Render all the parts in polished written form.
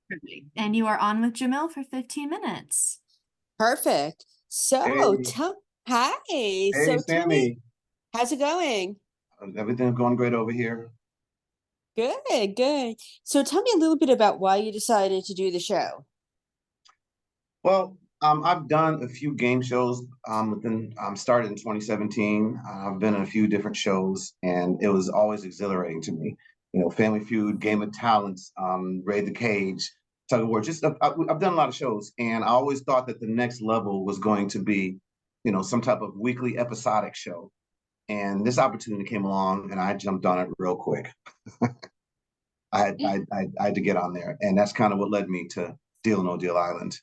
Perfect. And you are on with Jamil for 15 minutes. Perfect. So Hey, tell Hi. hey, So tell me, Sammy. how's it going? Everything's going great over here. Good, good. So tell me a little bit about why you decided to do the show. Well, I've done a few game shows. Started in 2017. I've been in a few different shows, and it was always exhilarating to me. You know, Family Feud, Game of Talents, Raid the Cage, Tug of War. I've done a lot of shows, and I always thought that the next level was going to be, some type of weekly episodic show. And this opportunity came along, and I jumped on it real quick. I had to get on there, and that's kind of what led me to Deal No Deal Island.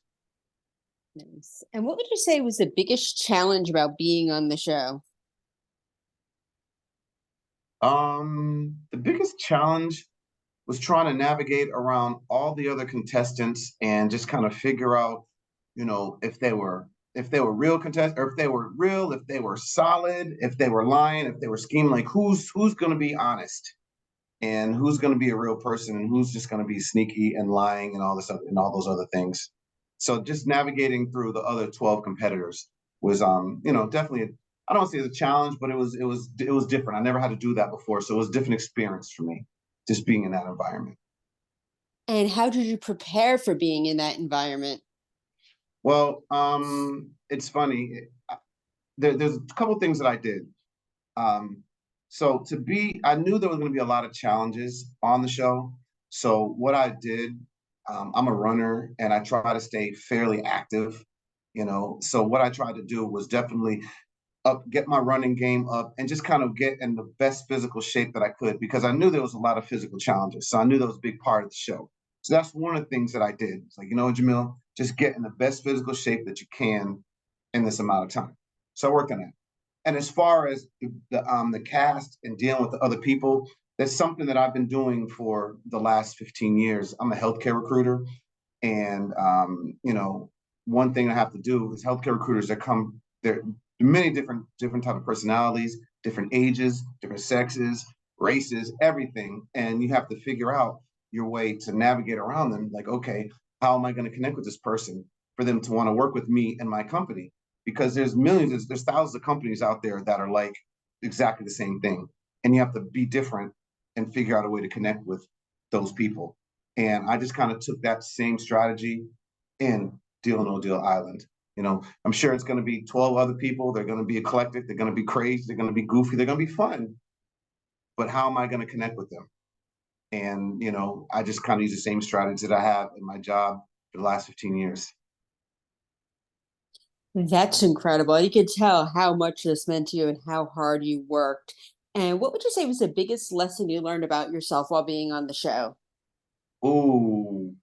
Nice. And what would you say was the biggest challenge about being on the show? The biggest challenge was trying to navigate around all the other contestants and just kind of figure out, if they were real contestants, or if they were real, if they were solid, if they were lying, if they were scheming, like who's going to be honest and who's going to be a real person and who's just going to be sneaky and lying and all this other, and all those other things. So just navigating through the other 12 competitors was definitely, I don't want to say it's a challenge, but it was different. I never had to do that before, so it was a different experience for me just being in that environment. And how did you prepare for being in that environment? Well, it's funny. There's a couple things that I did. Um, I knew there was going to be a lot of challenges on the show. So what I did, I'm a runner and I try to stay fairly active. So what I tried to do was definitely get my running game up and just kind of get in the best physical shape that I could because I knew there was a lot of physical challenges. So I knew that was a big part of the show. So that's one of the things that I did. It's like, Jamil, just get in the best physical shape that you can in this amount of time. So I worked on that. And as far as the cast and dealing with the other people, that's something that I've been doing for the last 15 years. I'm a healthcare recruiter, and one thing I have to do is healthcare recruiters that come there, many different type of personalities, different ages, different sexes, races, everything, and you have to figure out your way to navigate around them. Like, okay, how am I going to connect with this person for them to want to work with me and my company? Because there's millions, there's thousands of companies out there that are like exactly the same thing, and you have to be different and figure out a way to connect with those people. And I just kind of took that same strategy in Deal or No Deal Island. I'm sure it's going to be 12 other people. They're going to be eclectic. They're going to be crazy. They're going to be goofy. They're going to be fun. But how am I going to connect with them? And, I just kind of use the same strategy that I have in my job for the last 15 years. That's incredible. You could tell how much this meant to you and how hard you worked. And what would you say was the biggest lesson you learned about yourself while being on the show? Ooh,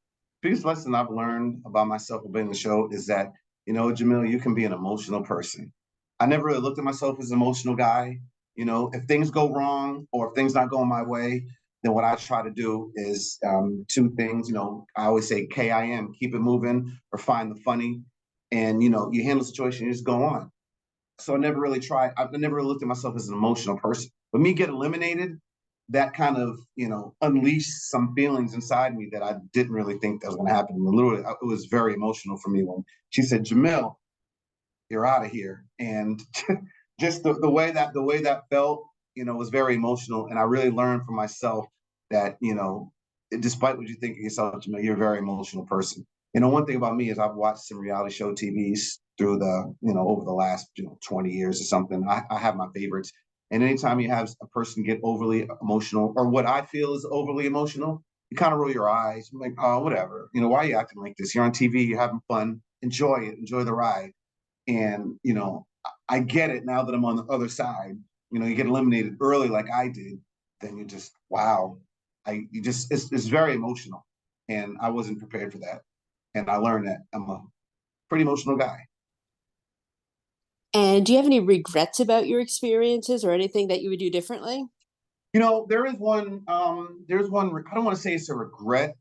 biggest lesson I've learned about myself being the show is that, Jamil, you can be an emotional person. I never really looked at myself as an emotional guy. If things go wrong or if things not going my way, then what I try to do is two things. I always say KIM, keep it moving or find the funny. And, you handle the situation, you just go on. So I never really looked at myself as an emotional person. But me get eliminated, that kind of, unleashed some feelings inside me that I didn't really think that was going to happen. Literally, it was very emotional for me when she said, Jamil, you're out of here. And just the way that felt, was very emotional. And I really learned from myself that, despite what you think of yourself, Jamil, you're a very emotional person. One thing about me is I've watched some reality show TVs through over the last 20 years or something. I have my favorites. And anytime you have a person get overly emotional, or what I feel is overly emotional, you kind of roll your eyes. I'm like, oh, whatever. Why are you acting like this? You're on TV, you're having fun. Enjoy it, enjoy the ride. And I get it now that I'm on the other side. You get eliminated early like I did, then you just wow. It's very emotional. And I wasn't prepared for that. And I learned that I'm a pretty emotional guy. And do you have any regrets about your experiences or anything that you would do differently? There's one, I don't want to say it's a regret,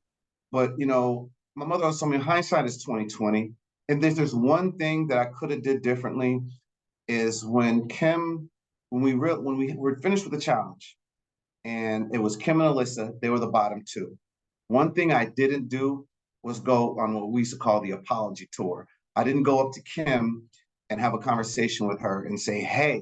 but my mother always told me hindsight is 2020. And there's one thing that I could have did differently is when we were finished with the challenge, and it was Kim and Alyssa, they were the bottom two. One thing I didn't do was go on what we used to call the apology tour. I didn't go up to Kim and have a conversation with her and say, hey,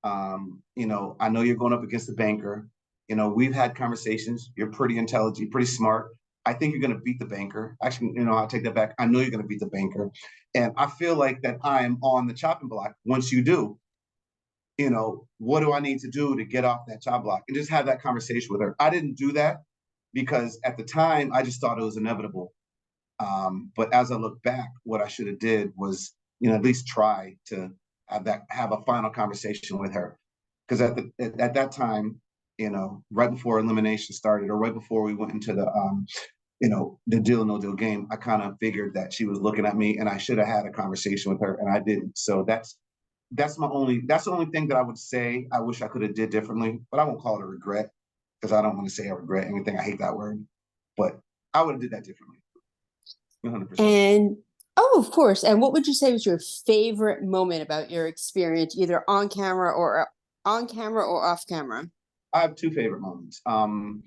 I know you're going up against the banker. We've had conversations. You're pretty intelligent, pretty smart. I think you're going to beat the banker. Actually, I'll take that back. I know you're going to beat the banker. And I feel like that I am on the chopping block once you do. What do I need to do to get off that chopping block? And just have that conversation with her. I didn't do that because at the time, I just thought it was inevitable. But as I look back, what I should have did was, at least try to have a final conversation with her. Because at that time, right before elimination started, or right before we went into the deal or no deal game, I kind of figured that she was looking at me, and I should have had a conversation with her, and I didn't. So that's the only thing that I would say I wish I could have did differently. But I won't call it a regret because I don't want to say I regret anything. I hate that word, but I would have did that differently. 100%. And oh, of course. And what would you say was your favorite moment about your experience, either on camera or off camera? I have two favorite moments. When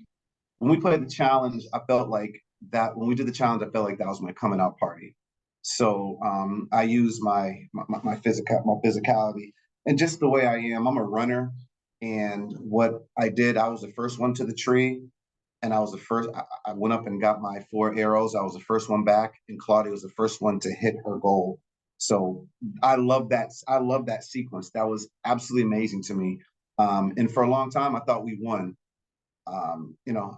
we played the challenge, I felt like that when we did the challenge, I felt like that was my coming out party. So I used my physicality and just the way I am. I'm a runner, and what I did, I was the first one to the tree, and I was the first. I went up and got my 4 arrows. I was the first one back, and Claudia was the first one to hit her goal. So I love that. I love that sequence. That was absolutely amazing to me. And for a long time, I thought we won.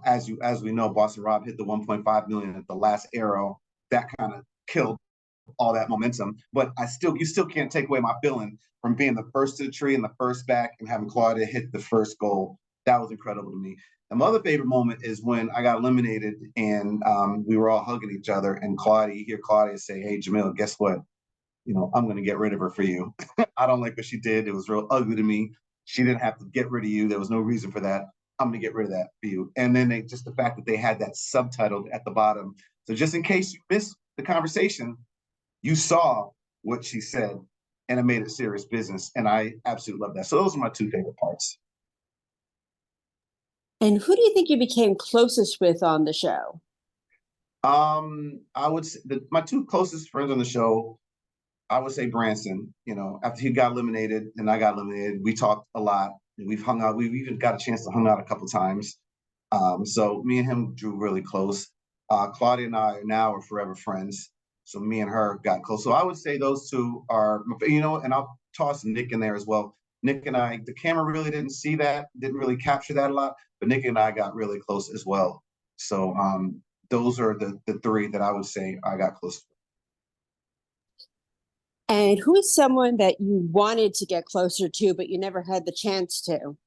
As we know, Boston Rob hit the 1.5 million at the last arrow. That kind of killed all that momentum. But you still can't take away my feeling from being the first to the tree and the first back and having Claudia hit the first goal. That was incredible to me. And my other favorite moment is when I got eliminated and we were all hugging each other. And you hear Claudia say, "Hey, Jamil, guess what? I'm going to get rid of her for you." I don't like what she did. It was real ugly to me. She didn't have to get rid of you. There was no reason for that. I'm going to get rid of that for you. And then just the fact that they had that subtitled at the bottom. So just in case you missed the conversation, you saw what she said, and it made it serious business. And I absolutely love that. So those are my two favorite parts. And who do you think you became closest with on the show? I would say my two closest friends on the show, I would say Branson. After he got eliminated and I got eliminated, we talked a lot. We've hung out. We've even got a chance to hang out a couple times. So me and him drew really close. Claudia and I are forever friends. So me and her got close. So I would say those two are, and I'll toss Nick in there as well. Nick and I, the camera really didn't see that, didn't really capture that a lot, but Nick and I got really close as well. So those are the three that I would say I got close to. And who is someone that you wanted to get closer to, but you never had the chance to?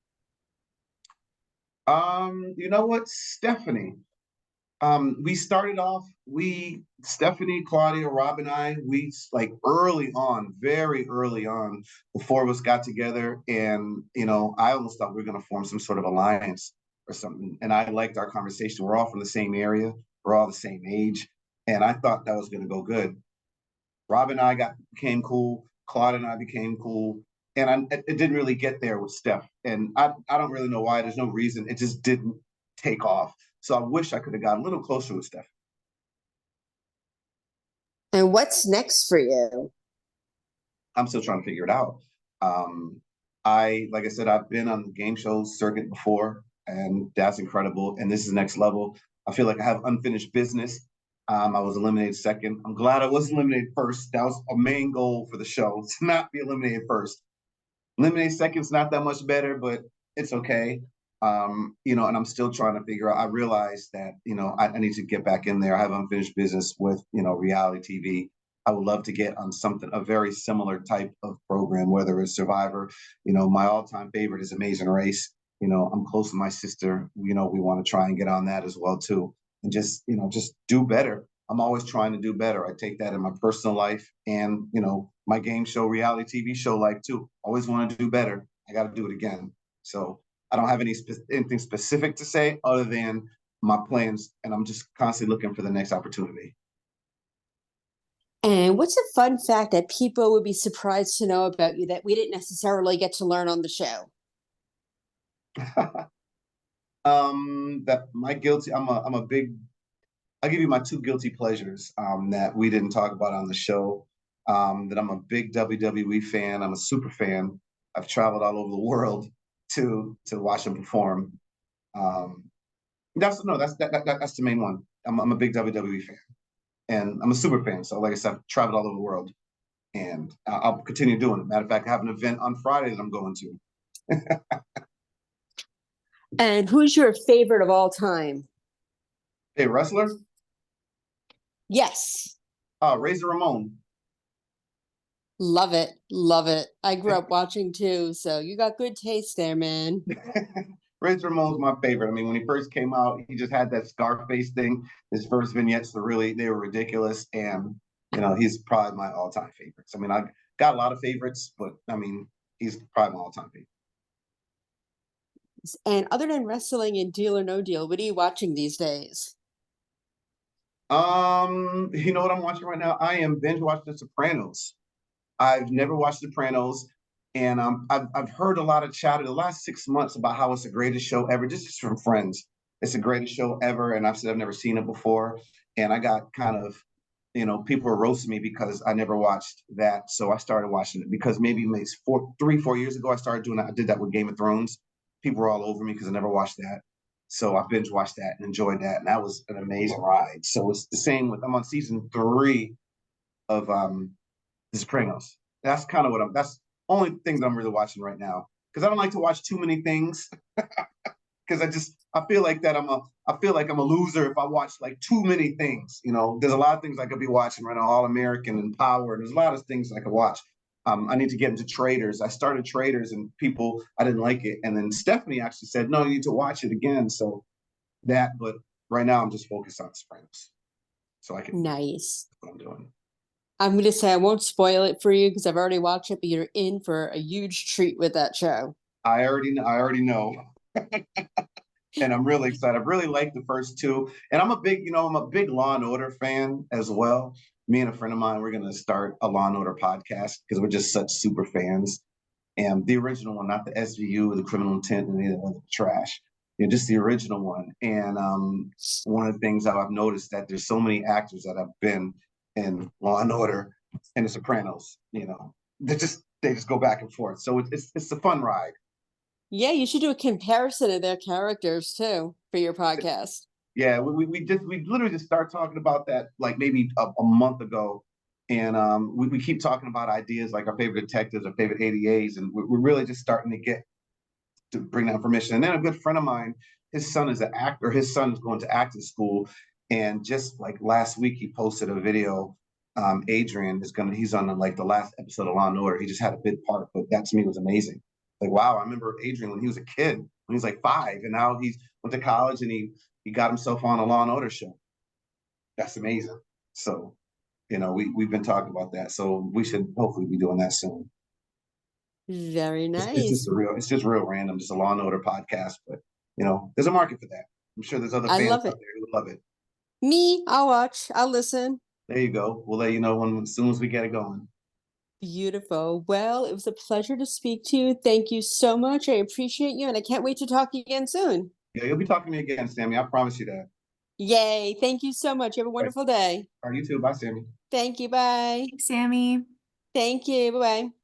You know what? Stephanie. We started off, Stephanie, Claudia, Rob, and we like early on, very early on, the four of us got together and, I almost thought we were going to form some sort of alliance or something. And I liked our conversation. We're all from the same area. We're all the same age. And I thought that was going to go good. Rob and I became cool. Claudia and I became cool. And it didn't really get there with Steph. And I don't really know why. There's no reason. It just didn't take off. So I wish I could have got a little closer with Steph. And what's next for you? I'm still trying to figure it out. Like I said, I've been on the game show circuit before, and that's incredible. And this is next level. I feel like I have unfinished business. I was eliminated second. I'm glad I wasn't eliminated first. That was a main goal for the show, to not be eliminated first. Eliminated second's not that much better, but it's okay. And I'm still trying to figure out. I realized that, I need to get back in there. I have unfinished business with, reality TV. I would love to get on a very similar type of program, whether it's Survivor. My all-time favorite is Amazing Race. I'm close to my sister. We want to try and get on that as well too, and just do better. I'm always trying to do better. I take that in my personal life and, my game show, reality TV show life too. Always want to do better. I got to do it again. So I don't have anything specific to say other than my plans, and I'm just constantly looking for the next opportunity. And what's a fun fact that people would be surprised to know about you that we didn't necessarily get to learn on the show? That my guilty. I'm a big. I'll give you my two guilty pleasures that we didn't talk about on the show. That I'm a big WWE fan. I'm a super fan. I've traveled all over the world to watch them perform. Um, that's the main one. I'm a big WWE fan, and I'm a super fan. So, like I said, I've traveled all over the world, and I'll continue doing it. Matter of fact, I have an event on Friday that I'm going to. And who's your favorite of all time? Hey, wrestler, Yes. Razor Ramon. Love it. Love it. I grew up watching too, so you got good taste there, man. Razor Ramon's my favorite. I mean, when he first came out, he just had that Scarface thing. His first vignettes they were ridiculous, and he's probably my all-time favorites. I mean, I got a lot of favorites, but I mean, he's probably my all-time favorite. And other than wrestling and Deal or No Deal, what are you watching these days? You know what I'm watching right now? I am binge watching The Sopranos. I've never watched Sopranos, and I've heard a lot of chatter the last 6 months about how it's the greatest show ever, just from friends. It's the greatest show ever, and I've said I've never seen it before, and I got kind of, people were roasting me because I never watched that, so I started watching it because maybe 3-4 years ago I started doing that. I did that with Game of Thrones. People were all over me because I never watched that, so I binge watched that and enjoyed that, and that was an amazing ride. So it's the same with I'm on season 3 of The Sopranos. That's kind of that's the only thing that I'm really watching right now. Because I don't like to watch too many things. Because I feel like I'm a loser if I watch like too many things. There's a lot of things I could be watching right now, All American and Power. There's a lot of things I could watch. I need to get into Traders. I started Traders and I didn't like it. And then Stephanie actually said, no, you need to watch it again. So but right now I'm just focused on Sopranos. So I can Nice. what I'm doing. I'm going to say I won't spoil it for you because I've already watched it, but you're in for a huge treat with that show. I already know. And I'm really excited. I really like the first two. And I'm a big Law and Order fan as well. Me and a friend of mine, we're gonna start a Law and Order podcast because we're just such super fans. And the original one, not the SVU, the Criminal Intent, and the trash. Just the original one. And one of the things that I've noticed that there's so many actors that have been in Law and Order and The Sopranos. They just go back and forth. So it's a fun ride. Yeah, you should do a comparison of their characters too for your podcast. Yeah, we literally just start talking about that like maybe a month ago, and we keep talking about ideas like our favorite detectives, our favorite ADAs, and we're really just starting to bring that information. And then a good friend of mine, his son is an actor. His son is going to acting school, and just like last week, he posted a video. Adrian he's on like the last episode of Law and Order. He just had a big part, but that to me was amazing. Like, wow, I remember Adrian when he was a kid, when he was like 5, and now he went to college and he got himself on a Law and Order show. That's amazing. So, we've been talking about that. So we should hopefully be doing that soon. Very It's nice. just real random, just a Law and Order podcast. But there's a market for that. I'm sure there's other I fans love out it. there who love it. Me, I'll watch. I'll listen. There you go. We'll let you know as soon as we get it going. Beautiful. Well, it was a pleasure to speak to you. Thank you so much. I appreciate you, and I can't wait to talk again soon. Yeah, you'll be talking to me again, Sammy. I promise you that. Yay. Thank you so much. You have a wonderful day. All right, you too. Bye, Sammy. Thank you. Bye. Thanks, Sammy. Thank you. Bye-bye.